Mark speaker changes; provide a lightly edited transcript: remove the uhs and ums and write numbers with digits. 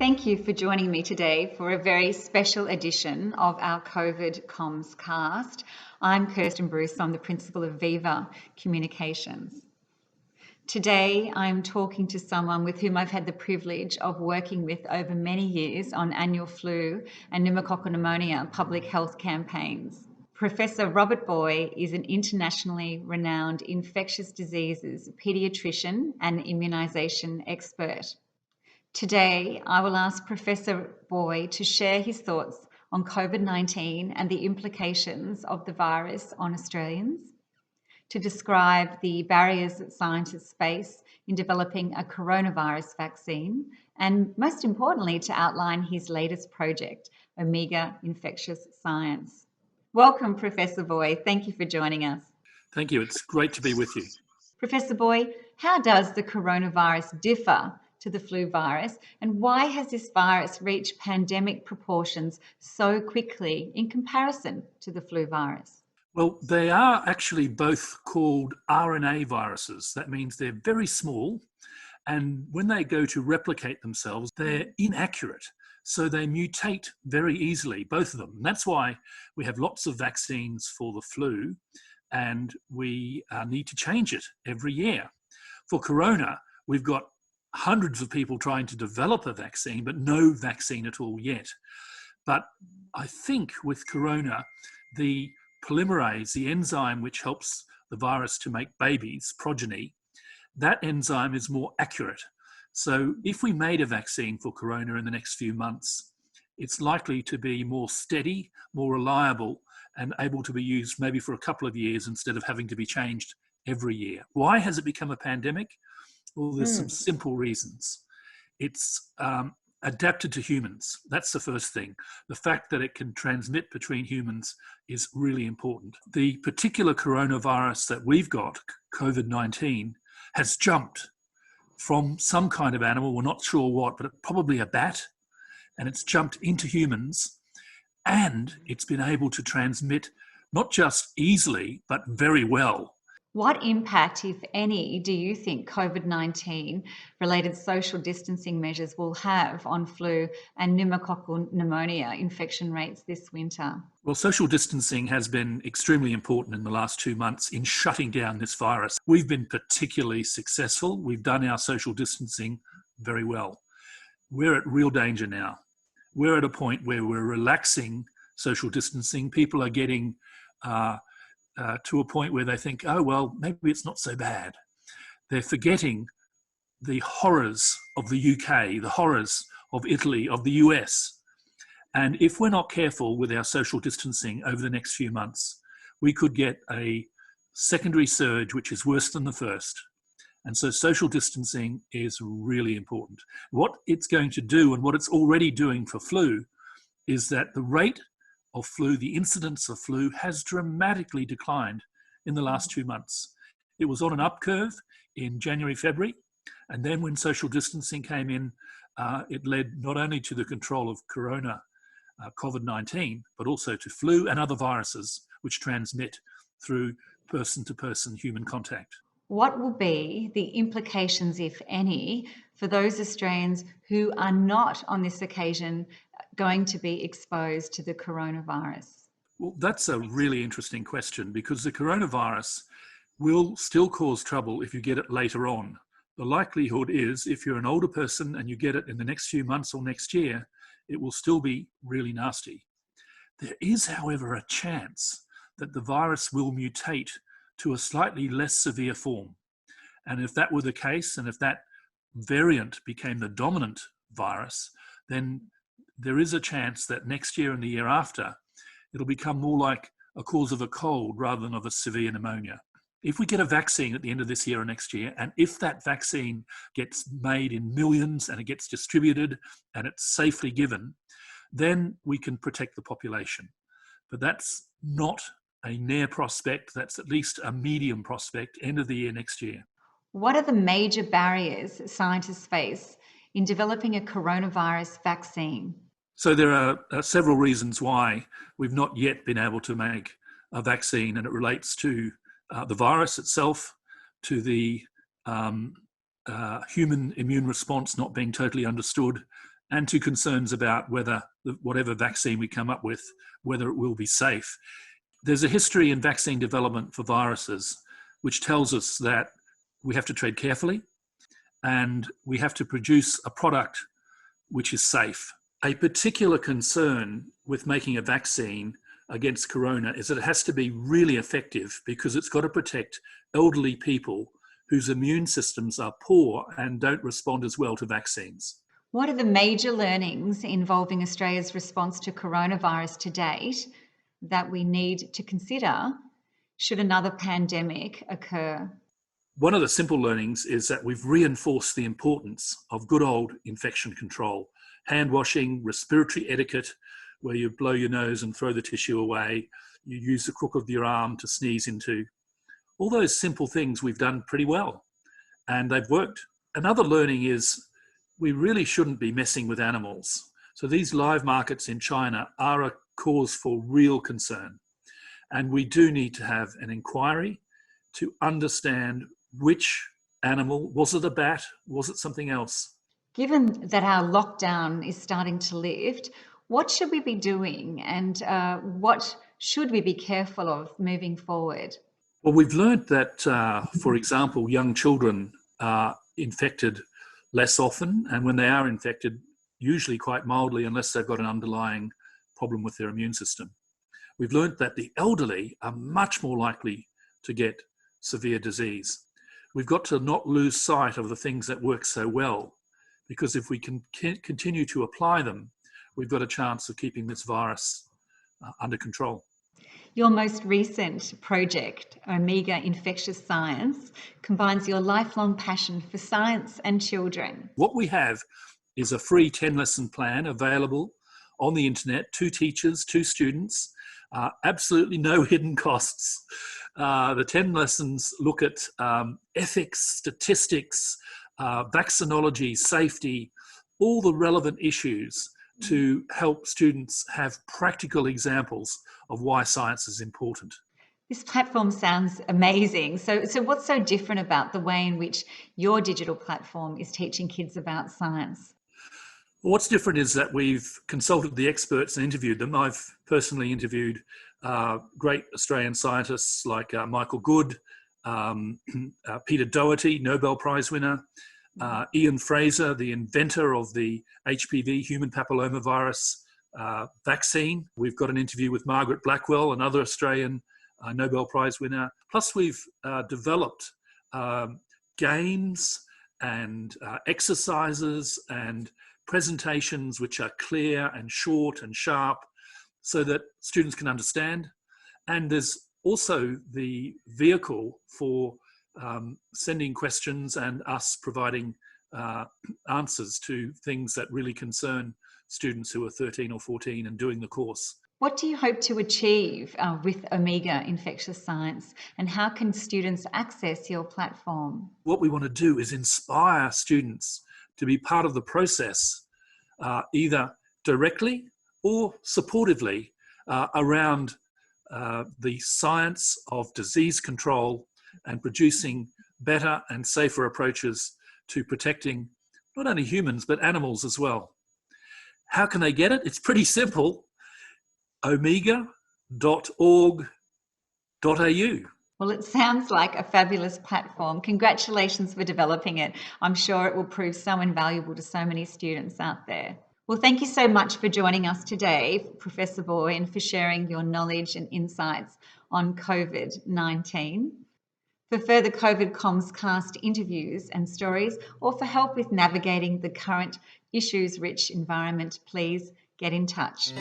Speaker 1: Thank you for joining me today for a very special edition of our COVID Comms cast. I'm Kirsten Bruce, I'm the Principal of VIVA Communications. Today I'm talking to someone with whom I've had the privilege of working with over many years on annual flu and pneumococcal pneumonia public health campaigns. Professor Robert Booy is an internationally renowned infectious diseases paediatrician and immunisation expert. Today, I will ask Professor Booy to share his thoughts on COVID-19 and the implications of the virus on Australians, to describe the barriers that scientists face in developing a coronavirus vaccine, and most importantly, to outline his latest project, Omega Infectious Science. Welcome, Professor Booy. Thank you for joining us.
Speaker 2: Thank you. It's great to be with you.
Speaker 1: Professor Booy, how does the coronavirus differ to the flu virus, and why has this virus reached pandemic proportions so quickly in comparison to the flu virus?
Speaker 2: Well, they are actually both called RNA viruses. That means they're very small, and when they go to replicate themselves, they're inaccurate. So they mutate very easily, both of them. And that's why we have lots of vaccines for the flu, and we need to change it every year. For corona, we've got hundreds of people trying to develop a vaccine, but no vaccine at all yet. But I think with corona, the polymerase, the enzyme which helps the virus to make babies, progeny, that enzyme is more accurate. So if we made a vaccine for corona in the next few months, it's likely to be more steady, more reliable, and able to be used maybe for a couple of years instead of having to be changed every year. Why has it become a pandemic? Well, there's some simple reasons. It's adapted to humans. That's the first thing. The fact that it can transmit between humans is really important. The particular coronavirus that we've got, COVID-19, has jumped from some kind of animal, we're not sure what, but probably a bat, and it's jumped into humans, and it's been able to transmit not just easily, but very well.
Speaker 1: What impact, if any, do you think COVID-19 related social distancing measures will have on flu and pneumococcal pneumonia infection rates this winter?
Speaker 2: Well, social distancing has been extremely important in the last 2 months in shutting down this virus. We've been particularly successful. We've done our social distancing very well. We're at real danger now. We're at a point where we're relaxing social distancing. People are getting to a point where they think, oh, well, maybe it's not so bad. They're forgetting the horrors of the UK, the horrors of Italy, of the US. And if we're not careful with our social distancing over the next few months, we could get a secondary surge, which is worse than the first. And so social distancing is really important. What it's going to do, and what it's already doing for flu, is that the rate of flu, the incidence of flu, has dramatically declined in the last 2 months. It was on an up curve in January, February, and then when social distancing came in, it led not only to the control of corona, COVID-19, but also to flu and other viruses which transmit through person-to-person human contact.
Speaker 1: What will be the implications, if any, for those Australians who are not on this occasion going to be exposed to the coronavirus?
Speaker 2: Well, that's a really interesting question, because the coronavirus will still cause trouble if you get it later on. The likelihood is, if you're an older person and you get it in the next few months or next year, it will still be really nasty. There is, however, a chance that the virus will mutate to a slightly less severe form. And if that were the case, and if that variant became the dominant virus, then there is a chance that next year and the year after, it'll become more like a cause of a cold rather than of a severe pneumonia. If we get a vaccine at the end of this year or next year, and if that vaccine gets made in millions and it gets distributed and it's safely given, then we can protect the population. But that's not a near prospect, that's at least a medium prospect, end of the year next year.
Speaker 1: What are the major barriers scientists face in developing a coronavirus vaccine?
Speaker 2: So there are several reasons why we've not yet been able to make a vaccine, and it relates to the virus itself, to the human immune response not being totally understood, and to concerns about whether whatever vaccine we come up with, whether it will be safe. There's a history in vaccine development for viruses which tells us that we have to tread carefully and we have to produce a product which is safe. A particular concern with making a vaccine against corona is that it has to be really effective because it's got to protect elderly people whose immune systems are poor and don't respond as well to vaccines.
Speaker 1: What are the major learnings involving Australia's response to coronavirus to date that we need to consider should another pandemic occur?
Speaker 2: One of the simple learnings is that we've reinforced the importance of good old infection control, hand washing, respiratory etiquette, where you blow your nose and throw the tissue away, you use the crook of your arm to sneeze into. All those simple things we've done pretty well, and they've worked. Another learning is we really shouldn't be messing with animals. So these live markets in China are a cause for real concern. And we do need to have an inquiry to understand which animal, was it a bat, was it something else?
Speaker 1: Given that our lockdown is starting to lift, what should we be doing and what should we be careful of moving forward?
Speaker 2: Well, we've learned that, for example, young children are infected less often, and when they are infected, usually quite mildly, unless they've got an underlying problem with their immune system. We've learned that the elderly are much more likely to get severe disease. We've got to not lose sight of the things that work so well, because if we can continue to apply them, we've got a chance of keeping this virus under control.
Speaker 1: Your most recent project, Omega Infectious Science, combines your lifelong passion for science and children.
Speaker 2: What we have is a free 10-lesson plan available on the internet, 2 teachers, 2 students, absolutely no hidden costs. The 10 lessons look at ethics, statistics, vaccinology, safety, all the relevant issues to help students have practical examples of why science is important.
Speaker 1: This platform sounds amazing. So what's so different about the way in which your digital platform is teaching kids about science?
Speaker 2: What's different is that we've consulted the experts and interviewed them. I've personally interviewed great Australian scientists like Michael Good, Peter Doherty, Nobel Prize winner, Ian Fraser, the inventor of the HPV, human papillomavirus vaccine. We've got an interview with Margaret Blackwell, another Australian Nobel Prize winner. Plus we've developed games and exercises and presentations which are clear and short and sharp so that students can understand. And there's also the vehicle for sending questions and us providing answers to things that really concern students who are 13 or 14 and doing the course.
Speaker 1: What do you hope to achieve with Omega Infectious Science, and how can students access your platform?
Speaker 2: What we want to do is inspire students to be part of the process, either directly or supportively around the science of disease control and producing better and safer approaches to protecting not only humans but animals as well. How can they get it? It's pretty simple. omega.org.au.
Speaker 1: Well, it sounds like a fabulous platform. Congratulations for developing it. I'm sure it will prove so invaluable to so many students out there. Well, thank you so much for joining us today, Professor Booy, and for sharing your knowledge and insights on COVID-19. For further COVID Comms Cast interviews and stories, or for help with navigating the current issues-rich environment, please get in touch.